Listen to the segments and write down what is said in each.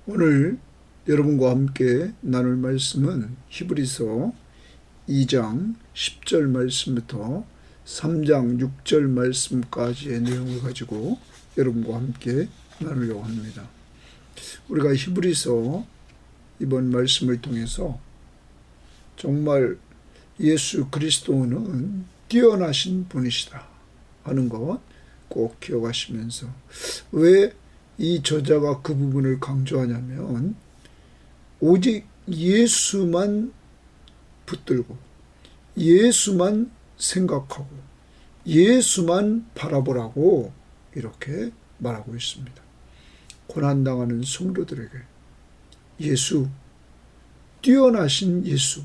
오늘 여러분과 함께 나눌 말씀은 히브리서 2장 10절 말씀부터 3장 6절 말씀까지의 내용을 가지고 여러분과 함께 나누려고 합니다. 우리가 히브리서 이번 말씀을 통해서 정말 예수 그리스도는 뛰어나신 분이시다 하는 것 꼭 기억하시면서, 왜 이 저자가 그 부분을 강조하냐면 오직 예수만 붙들고 예수만 생각하고 예수만 바라보라고 이렇게 말하고 있습니다. 고난당하는 성도들에게 예수, 뛰어나신 예수,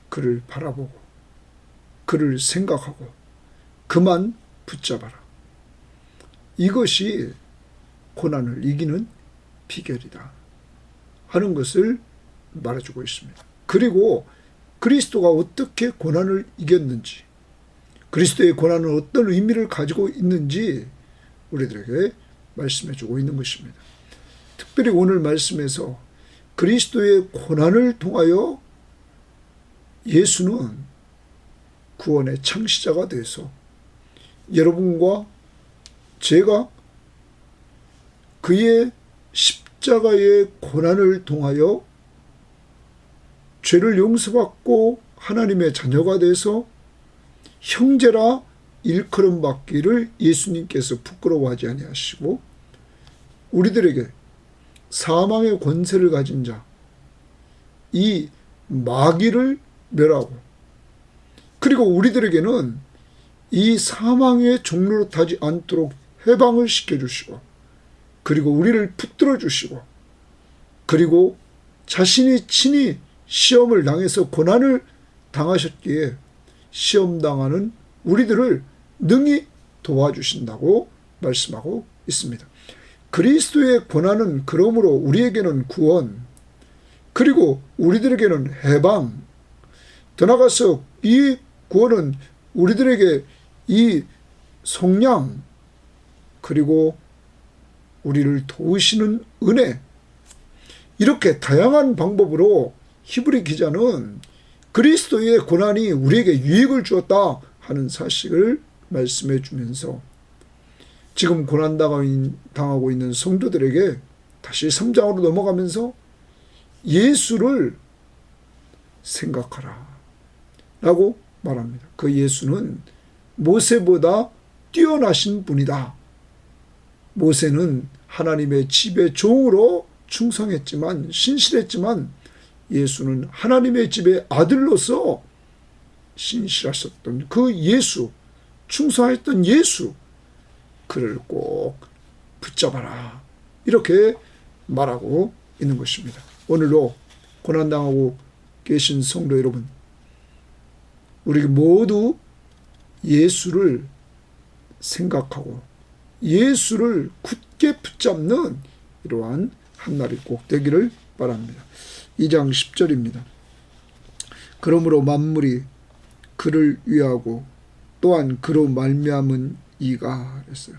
그를 바라보고 그를 생각하고 그만 붙잡아라. 이것이 고난을 이기는 비결이다 하는 것을 말해주고 있습니다. 그리고 그리스도가 어떻게 고난을 이겼는지, 그리스도의 고난은 어떤 의미를 가지고 있는지 우리들에게 말씀해주고 있는 것입니다. 특별히 오늘 말씀에서 그리스도의 고난을 통하여 예수는 구원의 창시자가 돼서 여러분과 제가 그의 십자가의 고난을 통하여 죄를 용서받고 하나님의 자녀가 돼서 형제라 일컬음 받기를 예수님께서 부끄러워하지 아니하시고, 우리들에게 사망의 권세를 가진 자, 이 마귀를 멸하고, 그리고 우리들에게는 이 사망의 종로로 타지 않도록 해방을 시켜주시고, 그리고 우리를 붙들어 주시고, 그리고 자신이 친히 시험을 당해서 고난을 당하셨기에 시험당하는 우리들을 능히 도와주신다고 말씀하고 있습니다. 그리스도의 고난은 그러므로 우리에게는 구원, 그리고 우리들에게는 해방, 더 나아가서 이 구원은 우리들에게 이 속량, 그리고 우리를 도우시는 은혜, 이렇게 다양한 방법으로 히브리 기자는 그리스도의 고난이 우리에게 유익을 주었다 하는 사실을 말씀해 주면서, 지금 고난당하고 있는 성도들에게 다시 3장으로 넘어가면서 예수를 생각하라 라고 말합니다. 그 예수는 모세보다 뛰어나신 분이다. 모세는 하나님의 집의 종으로 충성했지만, 신실했지만, 예수는 하나님의 집의 아들로서 신실하셨던 그 예수, 충성했던 예수, 그를 꼭 붙잡아라 이렇게 말하고 있는 것입니다. 오늘도 고난당하고 계신 성도 여러분, 우리 모두 예수를 생각하고 예수를 굳게 붙잡는 이러한 한날이 꼭 되기를 바랍니다. 2장 10절입니다. 그러므로 만물이 그를 위하고 또한 그로 말미암은 이가, 그랬어요.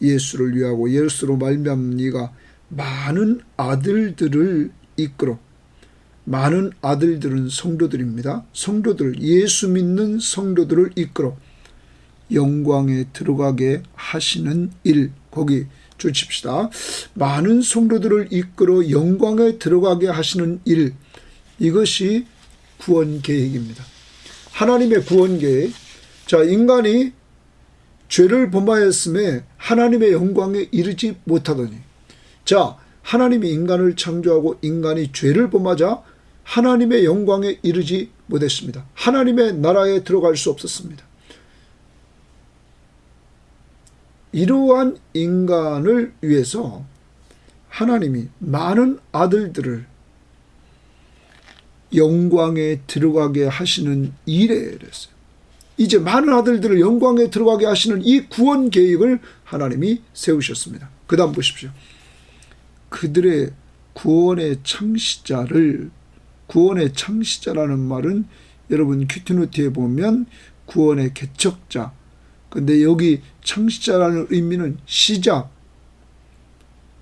예수를 위하고 예수로 말미암은 이가 많은 아들들을 이끌어, 많은 아들들은 성도들입니다. 성도들, 예수 믿는 성도들을 이끌어 영광에 들어가게 하시는 일, 거기 주칩시다. 많은 성도들을 이끌어 영광에 들어가게 하시는 일, 이것이 구원 계획입니다. 하나님의 구원 계획. 자, 인간이 죄를 범하였음에 하나님의 영광에 이르지 못하더니, 자, 하나님이 인간을 창조하고 인간이 죄를 범하자 하나님의 영광에 이르지 못했습니다. 하나님의 나라에 들어갈 수 없었습니다. 이러한 인간을 위해서 하나님이 많은 아들들을 영광에 들어가게 하시는 일에 그랬어요. 이제 많은 아들들을 영광에 들어가게 하시는 이 구원 계획을 하나님이 세우셨습니다. 그 다음 보십시오. 그들의 구원의 창시자라는 말은 여러분 큐티노트에 보면 구원의 개척자, 근데 여기 창시자라는 의미는 시작,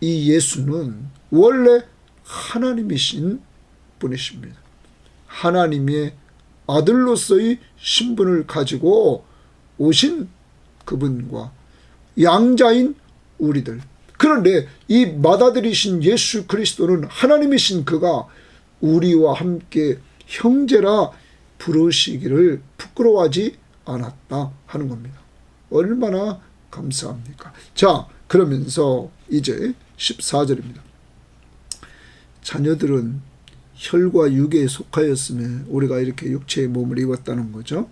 이 예수는 원래 하나님이신 분이십니다. 하나님의 아들로서의 신분을 가지고 오신 그분과 양자인 우리들. 그런데 이 맏아들이신 예수 그리스도는 하나님이신 그가 우리와 함께 형제라 부르시기를 부끄러워하지 않았다 하는 겁니다. 얼마나 감사합니까? 자, 그러면서 이제 14절입니다. 자녀들은 혈과 육에 속하였으며 우리가 이렇게 육체의 몸을 입었다는 거죠.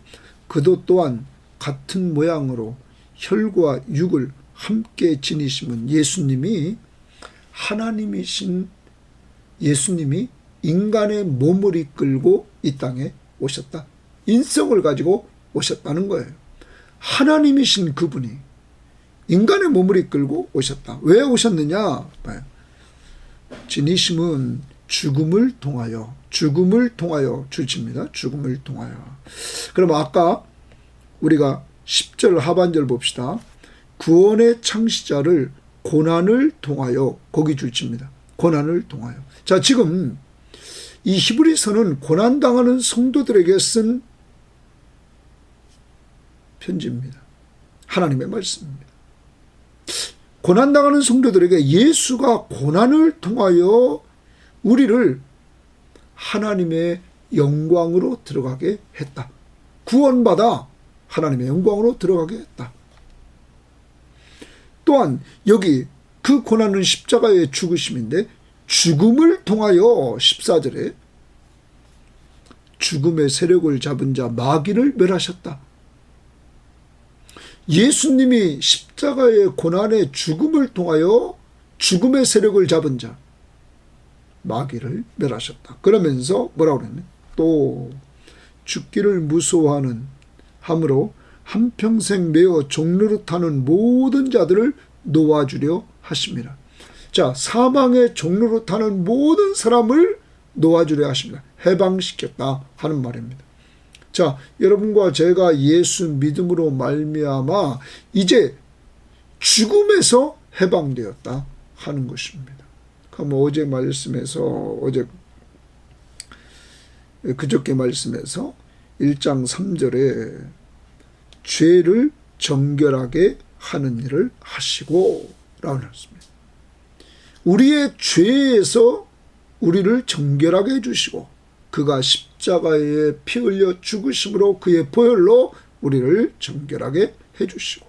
그도 또한 같은 모양으로 혈과 육을 함께 지니심은 예수님이 하나님이신 예수님이 인간의 몸을 이끌고 이 땅에 오셨다. 인성을 가지고 오셨다는 거예요. 하나님이신 그분이 인간의 몸을 이끌고 오셨다. 왜 오셨느냐? 지니심은 죽음을 통하여 주십니다. 죽음을 통하여. 그럼 아까 우리가 10절 하반절 봅시다. 구원의 창시자를 고난을 통하여 거기 주십니다. 고난을 통하여. 자, 지금 이 히브리서는 고난당하는 성도들에게 쓴 편지입니다. 하나님의 말씀입니다. 고난당하는 성도들에게 예수가 고난을 통하여 우리를 하나님의 영광으로 들어가게 했다. 구원받아 하나님의 영광으로 들어가게 했다. 또한 여기 그 고난은 십자가의 죽으심인데 죽음을 통하여 14절에 죽음의 세력을 잡은 자 마귀를 멸하셨다. 예수님이 십자가의 고난의 죽음을 통하여 죽음의 세력을 잡은 자 마귀를 멸하셨다. 그러면서 뭐라고 그랬네? 또 죽기를 무서워하는 함으로 한평생 매어 종노릇하는 모든 자들을 놓아주려 하십니다. 자, 사망의 종노릇하는 모든 사람을 놓아주려 하십니다. 해방시켰다 하는 말입니다. 자, 여러분과 제가 예수 믿음으로 말미암아 이제 죽음에서 해방되었다 하는 것입니다. 그럼 어제 말씀에서 그저께 말씀에서 1장 3절에 죄를 정결하게 하는 일을 하시고 라고 했습니다. 우리의 죄에서 우리를 정결하게 해주시고 그가 십자가에 피 흘려 죽으심으로 그의 보혈로 우리를 정결하게 해주시고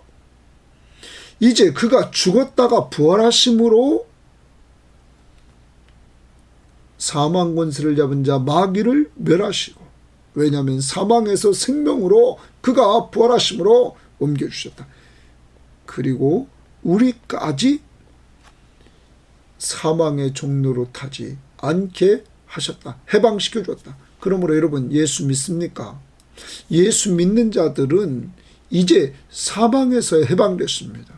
이제 그가 죽었다가 부활하심으로 사망 권세를 잡은 자 마귀를 멸하시고 왜냐하면 사망에서 생명으로 그가 부활하심으로 옮겨주셨다. 그리고 우리까지 사망의 종로로 타지 않게 하셨다. 해방시켜줬다. 그러므로 여러분 예수 믿습니까? 예수 믿는 자들은 이제 사망에서 해방됐습니다.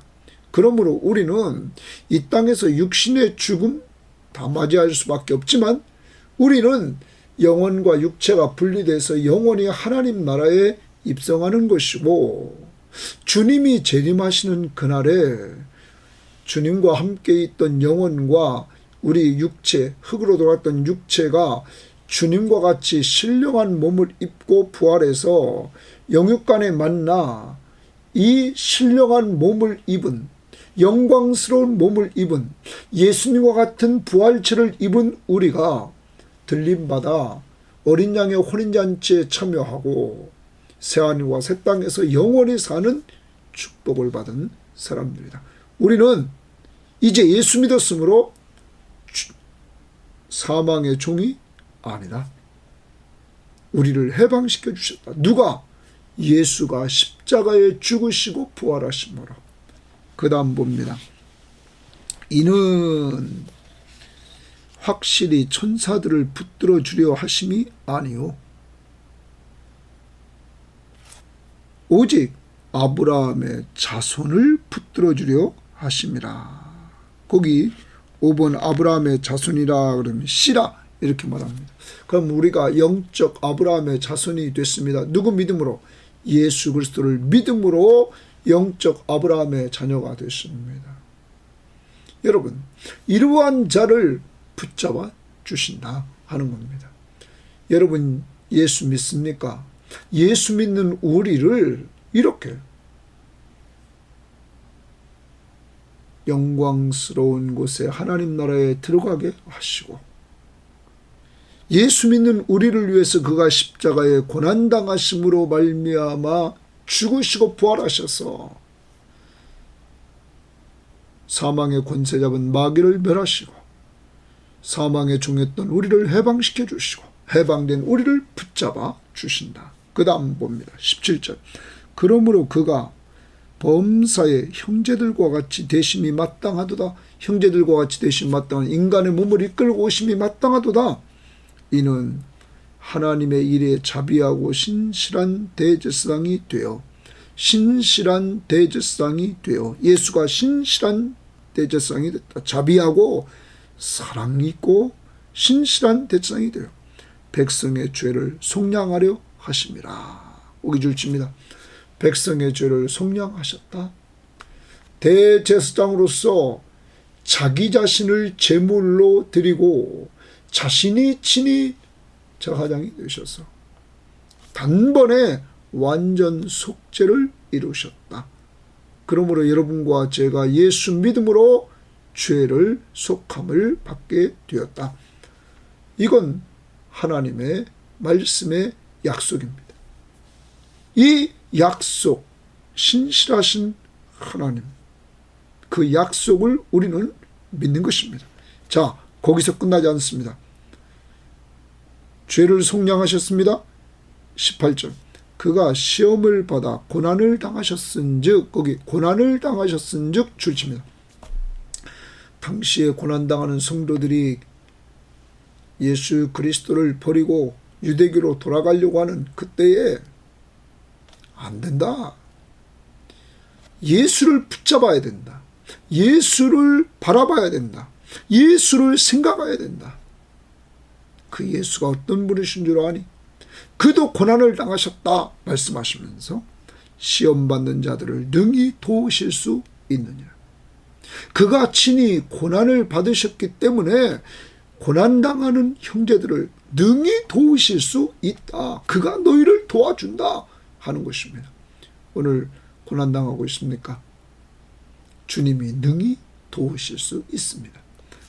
그러므로 우리는 이 땅에서 육신의 죽음 다 맞이할 수밖에 없지만 우리는 영혼과 육체가 분리돼서 영원히 하나님 나라에 입성하는 것이고 주님이 재림하시는 그날에 주님과 함께 있던 영혼과 우리 육체, 흙으로 돌아왔던 육체가 주님과 같이 신령한 몸을 입고 부활해서 영육간에 만나 이 신령한 몸을 입은 영광스러운 몸을 입은 예수님과 같은 부활체를 입은 우리가 들림받아 어린 양의 혼인잔치에 참여하고 새하늘과 새 땅에서 영원히 사는 축복을 받은 사람들이다. 우리는 이제 예수 믿었으므로 사망의 종이 아니다. 우리를 해방시켜 주셨다. 누가? 예수가 십자가에 죽으시고 부활하심으로. 그 다음 봅니다. 이는 확실히 천사들을 붙들어 주려 하심이 아니요 오직 아브라함의 자손을 붙들어 주려 하심이라. 거기 5번 아브라함의 자손이라 그러면 씨라 이렇게 말합니다. 그럼 우리가 영적 아브라함의 자손이 됐습니다. 누구 믿음으로? 예수 그리스도를 믿음으로 영적 아브라함의 자녀가 됐습니다. 여러분, 이러한 자를 붙잡아 주신다 하는 겁니다. 여러분, 예수 믿습니까? 예수 믿는 우리를 이렇게 영광스러운 곳에 하나님 나라에 들어가게 하시고, 예수 믿는 우리를 위해서 그가 십자가에 고난당하심으로 말미암아 죽으시고 부활하셔서 사망의 권세 잡은 마귀를 멸하시고 사망에 종했던 우리를 해방시켜 주시고 해방된 우리를 붙잡아 주신다. 그 다음 봅니다. 17절. 그러므로 그가 범사의 형제들과 같이 되심이 마땅하도다. 형제들과 같이 되심이 마땅한 인간의 몸을 이끌고 오심이 마땅하도다. 이는 하나님의 일에 자비하고 신실한 대제사장이 되어 예수가 신실한 대제사장이 됐다. 자비하고 사랑 있고 신실한 대제사장이 되어 백성의 죄를 속량하려 하심이라. 오기 줄칩니다. 백성의 죄를 속량하셨다. 대제사장으로서 자기 자신을 제물로 드리고 자신이 친히 제사장이 되셔서 단번에 완전 속죄를 이루셨다. 그러므로 여러분과 제가 예수 믿음으로 죄를 속함을 받게 되었다. 이건 하나님의 말씀의 약속입니다. 이 약속, 신실하신 하나님, 그 약속을 우리는 믿는 것입니다. 자, 거기서 끝나지 않습니다. 죄를 속량하셨습니다. 18절. 그가 시험을 받아 고난을 당하셨은즉, 거기 고난을 당하셨은즉 줄칩니다. 당시에 고난당하는 성도들이 예수 그리스도를 버리고 유대교로 돌아가려고 하는 그때에 안 된다. 예수를 붙잡아야 된다. 예수를 바라봐야 된다. 예수를 생각해야 된다. 그 예수가 어떤 분이신 줄 아니? 그도 고난을 당하셨다 말씀하시면서 시험받는 자들을 능히 도우실 수 있느냐. 그가 친히 고난을 받으셨기 때문에 고난당하는 형제들을 능히 도우실 수 있다. 그가 너희를 도와준다 하는 것입니다. 오늘 고난당하고 있습니까? 주님이 능히 도우실 수 있습니다.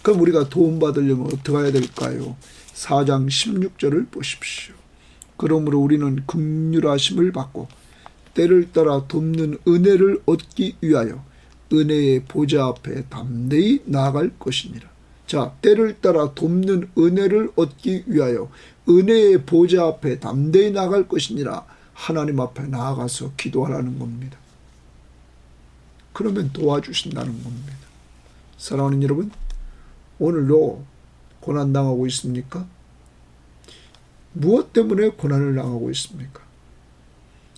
그럼 우리가 도움받으려면 어떻게 해야 될까요? 4장 16절을 보십시오. 그러므로 우리는 긍휼하심을 받고 때를 따라 돕는 은혜를 얻기 위하여 은혜의 보좌 앞에 담대히 나아갈 것이니라. 자, 때를 따라 돕는 은혜를 얻기 위하여 은혜의 보좌 앞에 담대히 나아갈 것이니라. 하나님 앞에 나아가서 기도하라는 겁니다. 그러면 도와주신다는 겁니다. 사랑하는 여러분, 오늘도 고난당하고 있습니까? 무엇 때문에 고난을 당하고 있습니까?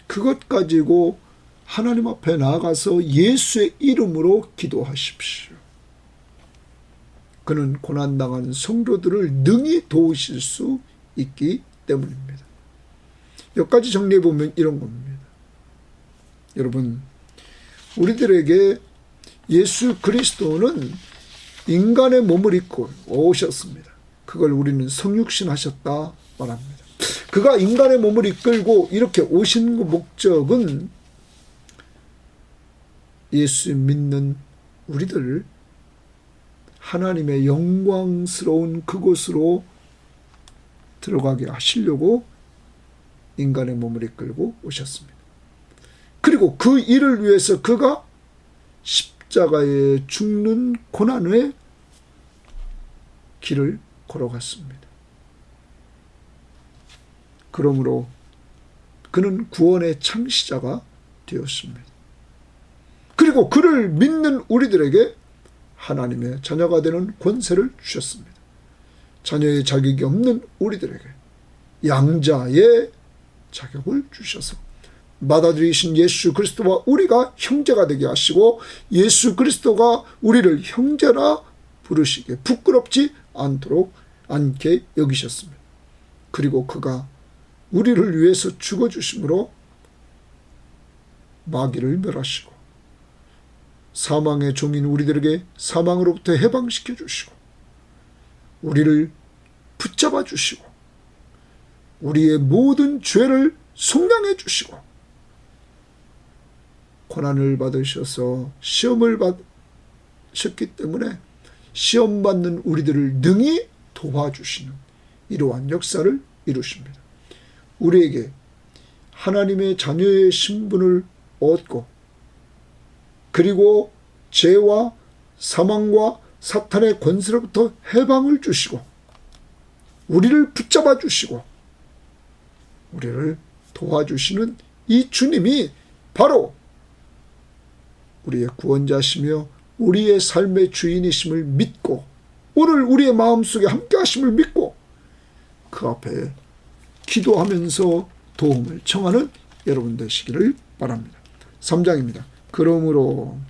그것 가지고 하나님 앞에 나아가서 예수의 이름으로 기도하십시오. 그는 고난당한 성도들을 능히 도우실 수 있기 때문입니다. 여기까지 정리해보면 이런 겁니다. 여러분, 우리들에게 예수 그리스도는 인간의 몸을 입고 오셨습니다. 그걸 우리는 성육신 하셨다 말합니다. 그가 인간의 몸을 이끌고 이렇게 오신 목적은 예수 믿는 우리들을 하나님의 영광스러운 그곳으로 들어가게 하시려고 인간의 몸을 이끌고 오셨습니다. 그리고 그 일을 위해서 그가 십자가에 죽는 고난의 길을 걸어갔습니다. 그러므로 그는 구원의 창시자가 되었습니다. 그리고 그를 믿는 우리들에게 하나님의 자녀가 되는 권세를 주셨습니다. 자녀의 자격이 없는 우리들에게 양자의 자격을 주셔서 받아들이신 예수 그리스도와 우리가 형제가 되게 하시고 예수 그리스도가 우리를 형제라 부르시기에 부끄럽지 않게 여기셨습니다. 그리고 그가 우리를 위해서 죽어주심으로 마귀를 멸하시고 사망의 종인 우리들에게 사망으로부터 해방시켜 주시고 우리를 붙잡아 주시고 우리의 모든 죄를 속량해 주시고 고난을 받으셔서 시험을 받으셨기 때문에 시험 받는 우리들을 능히 도와주시는 이러한 역사를 이루십니다. 우리에게 하나님의 자녀의 신분을 얻고 그리고 죄와 사망과 사탄의 권세로부터 해방을 주시고 우리를 붙잡아 주시고 우리를 도와주시는 이 주님이 바로 우리의 구원자시며 우리의 삶의 주인이심을 믿고 오늘 우리의 마음속에 함께 하심을 믿고 그 앞에 기도하면서 도움을 청하는 여러분 되시기를 바랍니다. 3장입니다. 그러므로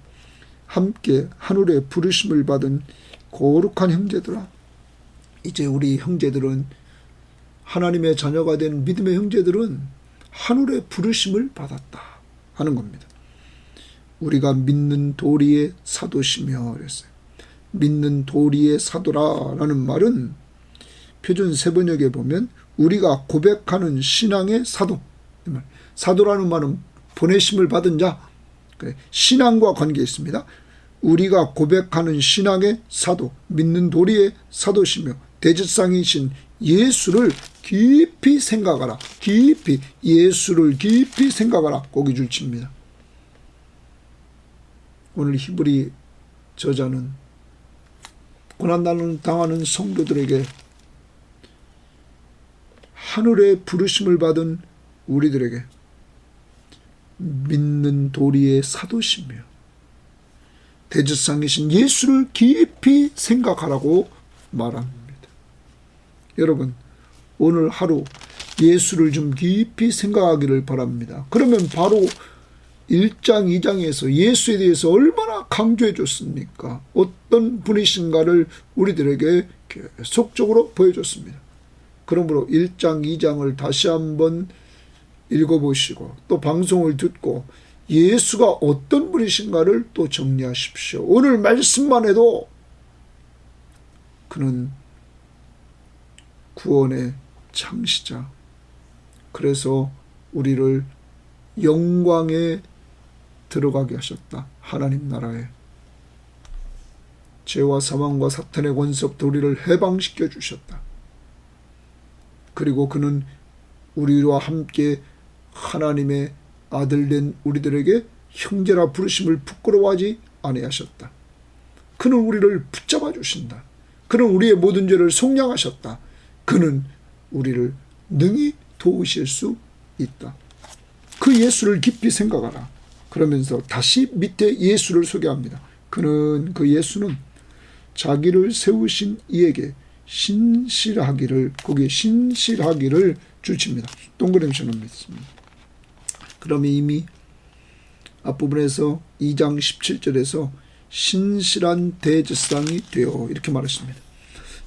함께 하늘의 부르심을 받은 거룩한 형제들아, 이제 우리 형제들은 하나님의 자녀가 된 믿음의 형제들은 하늘의 부르심을 받았다 하는 겁니다. 우리가 믿는 도리의 사도시며 그랬어요. 믿는 도리의 사도라라는 말은 표준 세번역에 보면 우리가 고백하는 신앙의 사도, 사도라는 말은 보내심을 받은 자, 신앙과 관계 있습니다. 우리가 고백하는 신앙의 사도, 믿는 도리의 사도시며 대제사장이신 예수를 깊이 생각하라. 깊이, 예수를 깊이 생각하라. 거기 줄칩니다. 오늘 히브리 저자는 고난 당하는 성도들에게 하늘의 부르심을 받은 우리들에게 믿는 도리의 사도시며 대제사장이신 예수를 깊이 생각하라고 말합니다. 여러분, 오늘 하루 예수를 좀 깊이 생각하기를 바랍니다. 그러면 바로 1장, 2장에서 예수에 대해서 얼마나 강조해 줬습니까? 어떤 분이신가를 우리들에게 계속적으로 보여줬습니다. 그러므로 1장, 2장을 다시 한번 읽어보시고 또 방송을 듣고 예수가 어떤 분이신가를 또 정리하십시오. 오늘 말씀만 해도 그는 구원의 창시자, 그래서 우리를 영광에 들어가게 하셨다. 하나님 나라에 죄와 사망과 사탄의 권세로부터 우리를 해방시켜 주셨다. 그리고 그는 우리와 함께 하나님의 아들된 우리들에게 형제라 부르심을 부끄러워하지 아니하셨다. 그는 우리를 붙잡아 주신다. 그는 우리의 모든 죄를 속량하셨다. 그는 우리를 능히 도우실 수 있다. 그 예수를 깊이 생각하라. 그러면서 다시 밑에 예수를 소개합니다. 그 예수는 자기를 세우신 이에게 신실하기를, 거기에 신실하기를 주칩니다. 동그라미 쳐놓습니다. 그러면 이미 앞부분에서 2장 17절에서 신실한 대제사장이 되어 이렇게 말했습니다.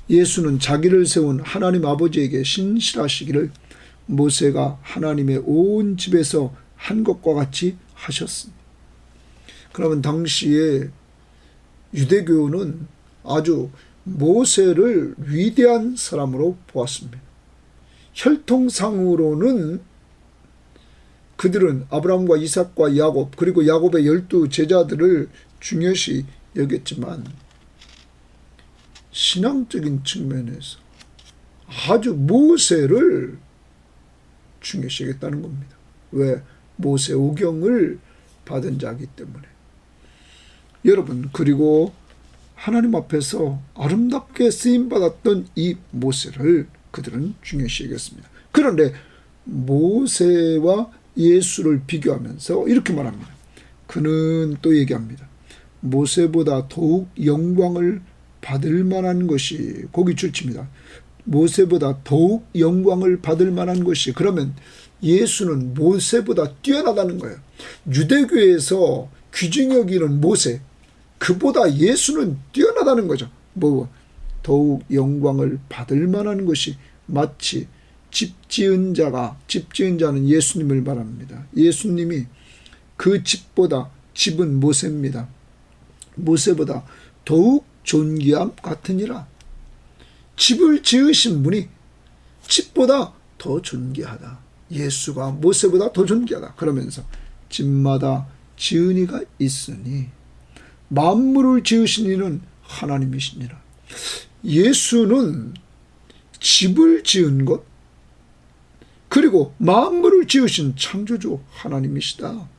예수는 자기를 세운 하나님 아버지에게 신실하시기를 모세가 하나님의 온 집에서 한 것과 같이 하셨습니다. 그러면 당시에 유대교는 아주 모세를 위대한 사람으로 보았습니다. 혈통상으로는 그들은 아브라함과 이삭과 야곱, 그리고 야곱의 12 제자들을 중요시 여겼지만 신앙적인 측면에서 아주 모세를 중요시 여겼다는 겁니다. 왜? 모세 오경을 받은 자이기 때문에. 여러분, 그리고 하나님 앞에서 아름답게 쓰임받았던 이 모세를 그들은 중요시 여겼습니다. 그런데 모세와 예수를 비교하면서 이렇게 말합니다. 그는 또 얘기합니다. 모세보다 더욱 영광을 받을 만한 것이, 거기 줄칩니다. 모세보다 더욱 영광을 받을 만한 것이, 그러면 예수는 모세보다 뛰어나다는 거예요. 유대교에서 귀중히 여기는 모세, 그보다 예수는 뛰어나다는 거죠. 더욱 영광을 받을 만한 것이, 마치 집 지은 자는 예수님을 말합니다. 예수님이 그 집보다, 집은 모세입니다. 모세보다 더욱 존귀함 같으니라. 집을 지으신 분이 집보다 더 존귀하다. 예수가 모세보다 더 존귀하다. 그러면서 집마다 지은 이가 있으니 만물을 지으신 이는 하나님이시니라. 예수는 집을 지은 것, 그리고 만물을 지으신 창조주 하나님이시다.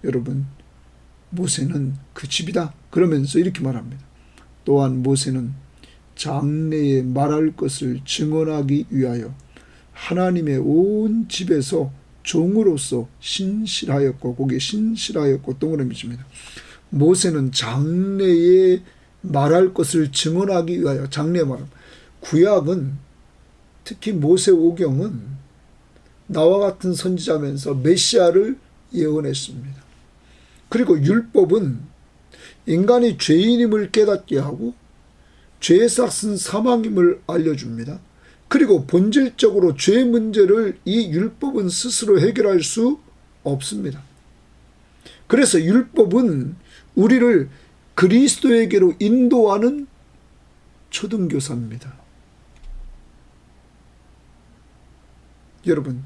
여러분, 모세는 그 집이다. 그러면서 이렇게 말합니다. 또한 모세는 장래에 말할 것을 증언하기 위하여 하나님의 온 집에서 종으로서 신실하였고, 거기에 신실하였고 동그라미 칩니다. 모세는 장래에 말할 것을 증언하기 위하여, 장래에 말함. 구약은 특히 모세오경은 나와 같은 선지자면서 메시아를 예언했습니다. 그리고 율법은 인간이 죄인임을 깨닫게 하고 죄의 삭은 사망임을 알려줍니다. 그리고 본질적으로 죄 문제를 이 율법은 스스로 해결할 수 없습니다. 그래서 율법은 우리를 그리스도에게로 인도하는 초등교사입니다. 여러분,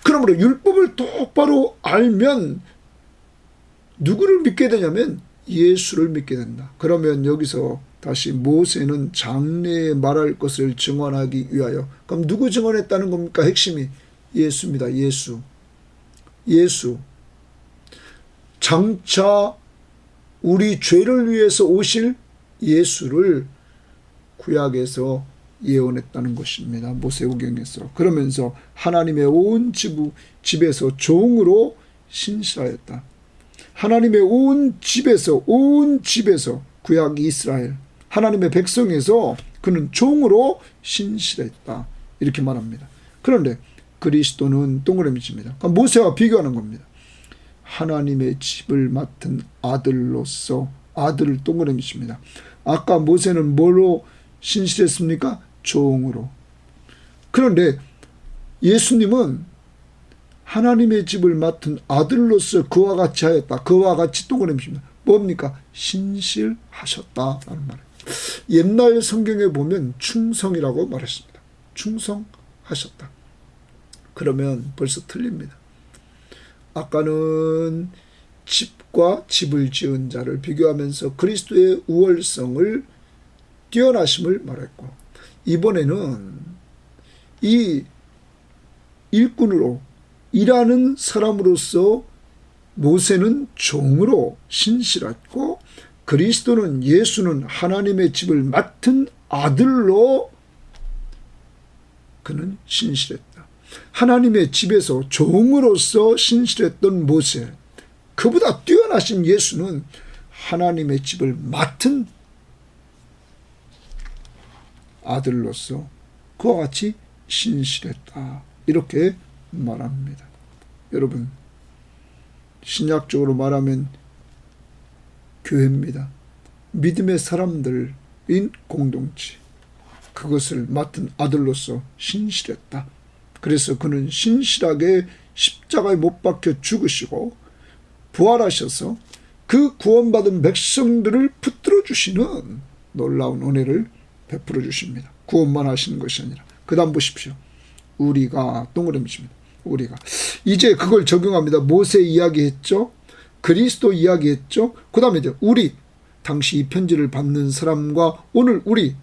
그러므로 율법을 똑바로 알면 누구를 믿게 되냐면 예수를 믿게 된다. 그러면 여기서 다시 모세는 장래에 말할 것을 증언하기 위하여. 그럼 누구 증언했다는 겁니까? 핵심이 예수입니다. 예수. 장차 우리 죄를 위해서 오실 예수를 구약에서 예언했다는 것입니다. 모세오경에서. 그러면서 하나님의 온 집에서 종으로 신실하였다. 하나님의 온 집에서 구약 이스라엘 하나님의 백성에서 그는 종으로 신실했다. 이렇게 말합니다. 그런데 그리스도는 동그라미 칩니다. 그러니까 모세와 비교하는 겁니다. 하나님의 집을 맡은 아들로서, 아들을 동그라미 칩니다. 아까 모세는 뭐로 신실했습니까? 종으로. 그런데 예수님은 하나님의 집을 맡은 아들로서 그와 같이 하였다. 그와 같이 동그라미 칩니다. 뭡니까? 신실하셨다라는 말이에요. 옛날 성경에 보면 충성이라고 말했습니다. 충성하셨다. 그러면 벌써 틀립니다. 아까는 집과 집을 지은 자를 비교하면서 그리스도의 우월성을, 뛰어나심을 말했고, 이번에는 이 일꾼으로 일하는 사람으로서 모세는 종으로 신실했고, 그리스도는, 예수는 하나님의 집을 맡은 아들로 그는 신실했다. 하나님의 집에서 종으로서 신실했던 모세, 그보다 뛰어나신 예수는 하나님의 집을 맡은 아들로서 그와 같이 신실했다. 이렇게 말합니다. 여러분, 신약적으로 말하면 교회입니다. 믿음의 사람들인 공동체, 그것을 맡은 아들로서 신실했다. 그래서 그는 신실하게 십자가에 못 박혀 죽으시고 부활하셔서 그 구원받은 백성들을 붙들어 주시는 놀라운 은혜를 베풀어 주십니다. 구원만 하시는 것이 아니라. 그 다음 보십시오. 우리가, 동그라미 칩니다. 우리가 이제 그걸 적용합니다. 모세 이야기했죠. 그리스도 이야기했죠. 그 다음에 이제 우리, 당시 이 편지를 받는 사람과 오늘 우리,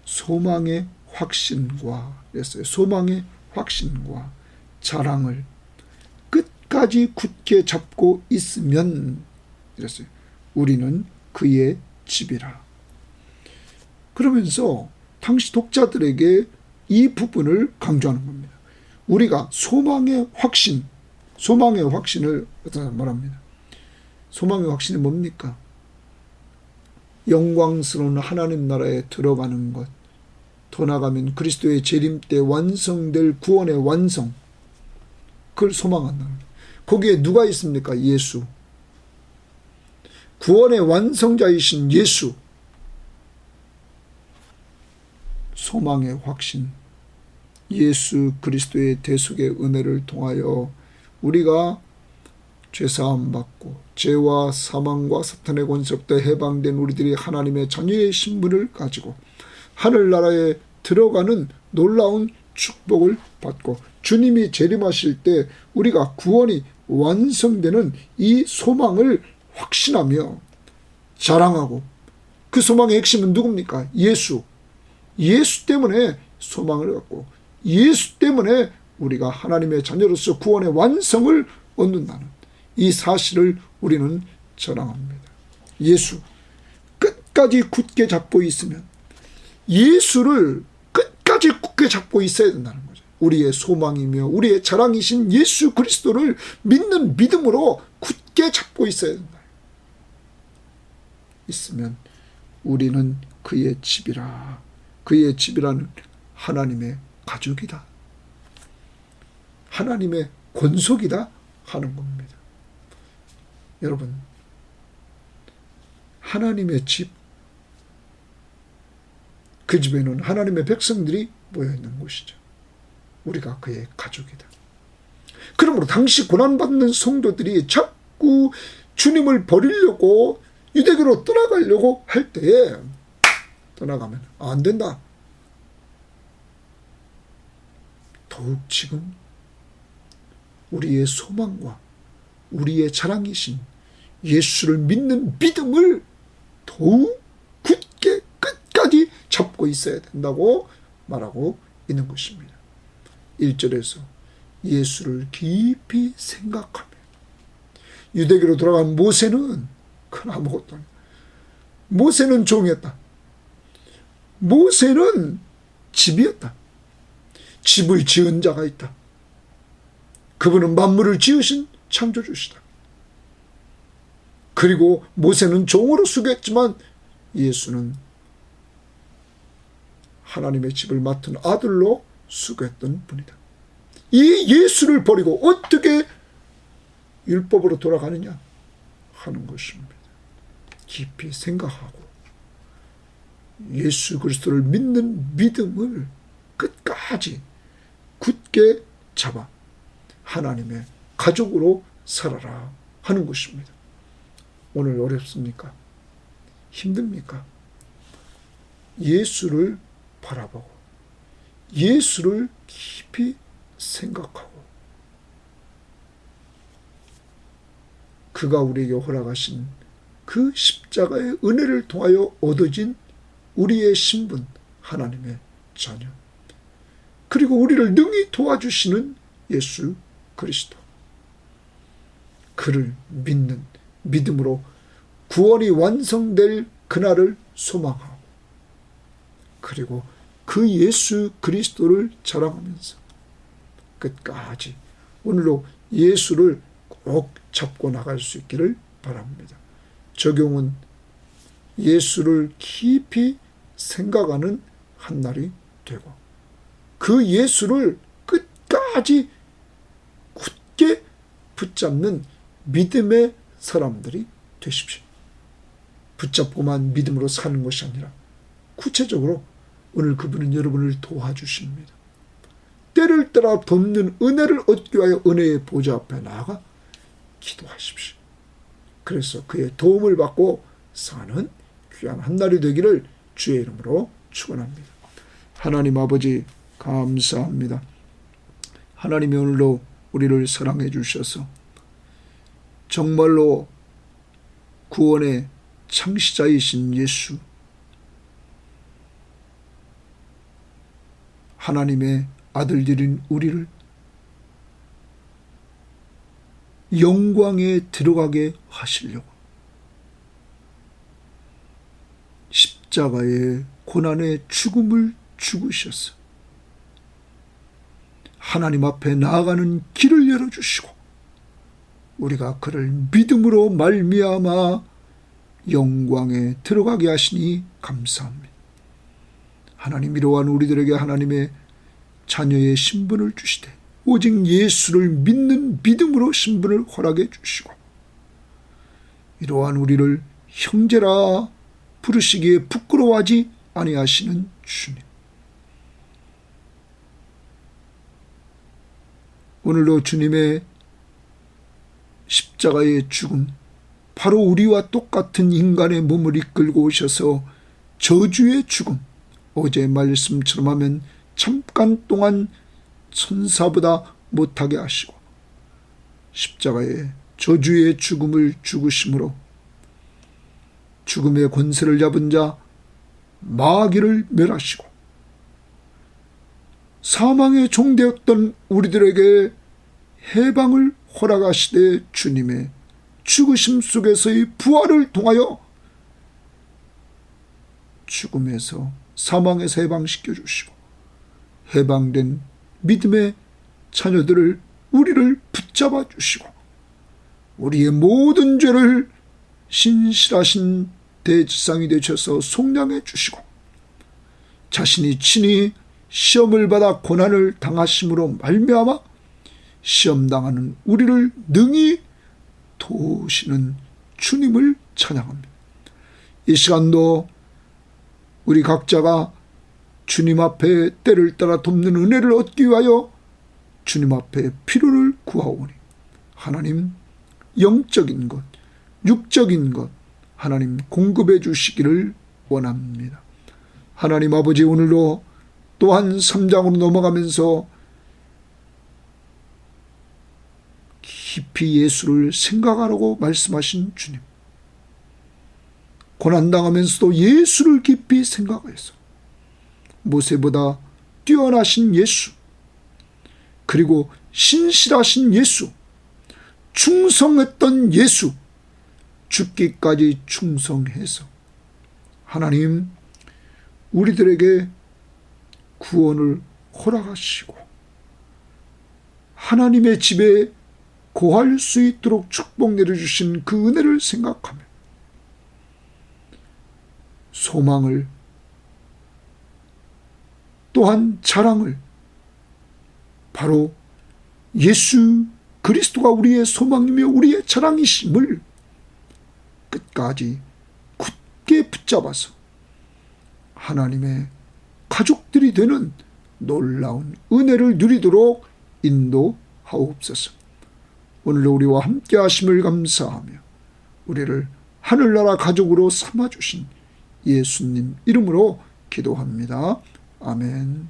소망의 확신과 했어요. 소망의 확신과 자랑을 끝까지 굳게 잡고 있으면, 이랬어요. 우리는 그의 집이라. 그러면서 당시 독자들에게 이 부분을 강조하는 겁니다. 우리가 소망의 확신을 말합니다. 소망의 확신이 뭡니까? 영광스러운 하나님 나라에 들어가는 것, 더 나아가면 그리스도의 재림 때 완성될 구원의 완성, 그걸 소망한다는 거예요. 거기에 누가 있습니까? 예수. 구원의 완성자이신 예수. 소망의 확신, 예수 그리스도의 대속의 은혜를 통하여 우리가 죄사함 받고 죄와 사망과 사탄의 권세로부터 해방된 우리들이 하나님의 자녀의 신분을 가지고 하늘나라에 들어가는 놀라운 축복을 받고 주님이 재림하실 때 우리가 구원이 완성되는 이 소망을 확신하며 자랑하고, 그 소망의 핵심은 누굽니까? 예수. 예수 때문에 소망을 갖고 예수 때문에 우리가 하나님의 자녀로서 구원의 완성을 얻는다는 이 사실을 우리는 자랑합니다. 예수 끝까지 굳게 잡고 있으면, 예수를 끝까지 굳게 잡고 있어야 된다는 거죠. 우리의 소망이며 우리의 자랑이신 예수 그리스도를 믿는 믿음으로 굳게 잡고 있어야 된다. 있으면 우리는 그의 집이라. 그의 집이라는 하나님의 가족이다, 하나님의 권속이다 하는 겁니다. 여러분, 하나님의 집, 그 집에는 하나님의 백성들이 모여있는 곳이죠. 우리가 그의 가족이다. 그러므로 당시 고난받는 성도들이 자꾸 주님을 버리려고 유대교로 떠나가려고 할 때에 떠나가면 안 된다. 더욱 지금 우리의 소망과 우리의 자랑이신 예수를 믿는 믿음을 더욱 굳게 끝까지 잡고 있어야 된다고 말하고 있는 것입니다. 1절에서 예수를 깊이 생각하며, 유대교로 돌아간 모세는 큰 아무것도 아니다. 모세는 종이었다. 모세는 집이었다. 집을 지은 자가 있다. 그분은 만물을 지으신 창조주시다. 그리고 모세는 종으로 수고했지만 예수는 하나님의 집을 맡은 아들로 수고했던 분이다. 이 예수를 버리고 어떻게 율법으로 돌아가느냐 하는 것입니다. 깊이 생각하고 예수 그리스도를 믿는 믿음을 끝까지 굳게 잡아 하나님의 가족으로 살아라 하는 것입니다. 오늘 어렵습니까? 힘듭니까? 예수를 바라보고 예수를 깊이 생각하고 그가 우리에게 허락하신 그 십자가의 은혜를 통하여 얻어진 우리의 신분, 하나님의 자녀, 그리고 우리를 능히 도와주시는 예수 그리스도, 그를 믿는 믿음으로 구원이 완성될 그날을 소망하고, 그리고 그 예수 그리스도를 자랑하면서 끝까지 오늘로 예수를 꼭 잡고 나갈 수 있기를 바랍니다. 적용은 예수를 깊이 생각하는 한 날이 되고 그 예수를 끝까지 굳게 붙잡는 믿음의 사람들이 되십시오. 붙잡고만 믿음으로 사는 것이 아니라 구체적으로 오늘 그분은 여러분을 도와주십니다. 때를 따라 돕는 은혜를 얻기 위하여 은혜의 보좌 앞에 나아가 기도하십시오. 그래서 그의 도움을 받고 사는 귀한 한 날이 되기를 주의 이름으로 축원합니다. 하나님 아버지 감사합니다. 하나님이 오늘도 우리를 사랑해 주셔서 정말로 구원의 창시자이신 예수, 하나님의 아들들인 우리를 영광에 들어가게 하시려고 십자가의 고난의 죽음을 죽으셔서 하나님 앞에 나아가는 길을 열어주시고 우리가 그를 믿음으로 말미암아 영광에 들어가게 하시니 감사합니다. 하나님, 이러한 우리들에게 하나님의 자녀의 신분을 주시되 오직 예수를 믿는 믿음으로 신분을 허락해 주시고 이러한 우리를 형제라 부르시기에 부끄러워하지 아니하시는 주님, 오늘도 주님의 십자가의 죽음, 바로 우리와 똑같은 인간의 몸을 이끌고 오셔서 저주의 죽음, 어제 말씀처럼 하면 잠깐 동안 천사보다 못하게 하시고 십자가의 저주의 죽음을 죽으심으로 죽음의 권세를 잡은 자 마귀를 멸하시고 사망의 종되었던 우리들에게 해방을 허락하시되 주님의 죽으심 속에서의 부활을 통하여 죽음에서 사망에서 해방시켜 주시고 해방된 믿음의 자녀들을 우리를 붙잡아 주시고 우리의 모든 죄를 신실하신 대지상이 되셔서 속량해 주시고 자신이 친히 시험을 받아 고난을 당하심으로 말미암아 시험당하는 우리를 능히 도우시는 주님을 찬양합니다. 이 시간도 우리 각자가 주님 앞에 때를 따라 돕는 은혜를 얻기 위하여 주님 앞에 필요를 구하오니 하나님 영적인 것, 육적인 것 하나님 공급해 주시기를 원합니다. 하나님 아버지, 오늘도 또한 3장으로 넘어가면서 깊이 예수를 생각하라고 말씀하신 주님, 고난당하면서도 예수를 깊이 생각해서 모세보다 뛰어나신 예수, 그리고 신실하신 예수, 충성했던 예수, 죽기까지 충성해서 하나님 우리들에게 구원을 허락하시고 하나님의 집에 거할 수 있도록 축복 내려주신 그 은혜를 생각하며 소망을 또한 자랑을 바로 예수 그리스도가 우리의 소망이며 우리의 자랑이심을 끝까지 굳게 붙잡아서 하나님의 가족들이 되는 놀라운 은혜를 누리도록 인도하옵소서. 오늘도 우리와 함께 하심을 감사하며 우리를 하늘나라 가족으로 삼아주신 예수님 이름으로 기도합니다. 아멘.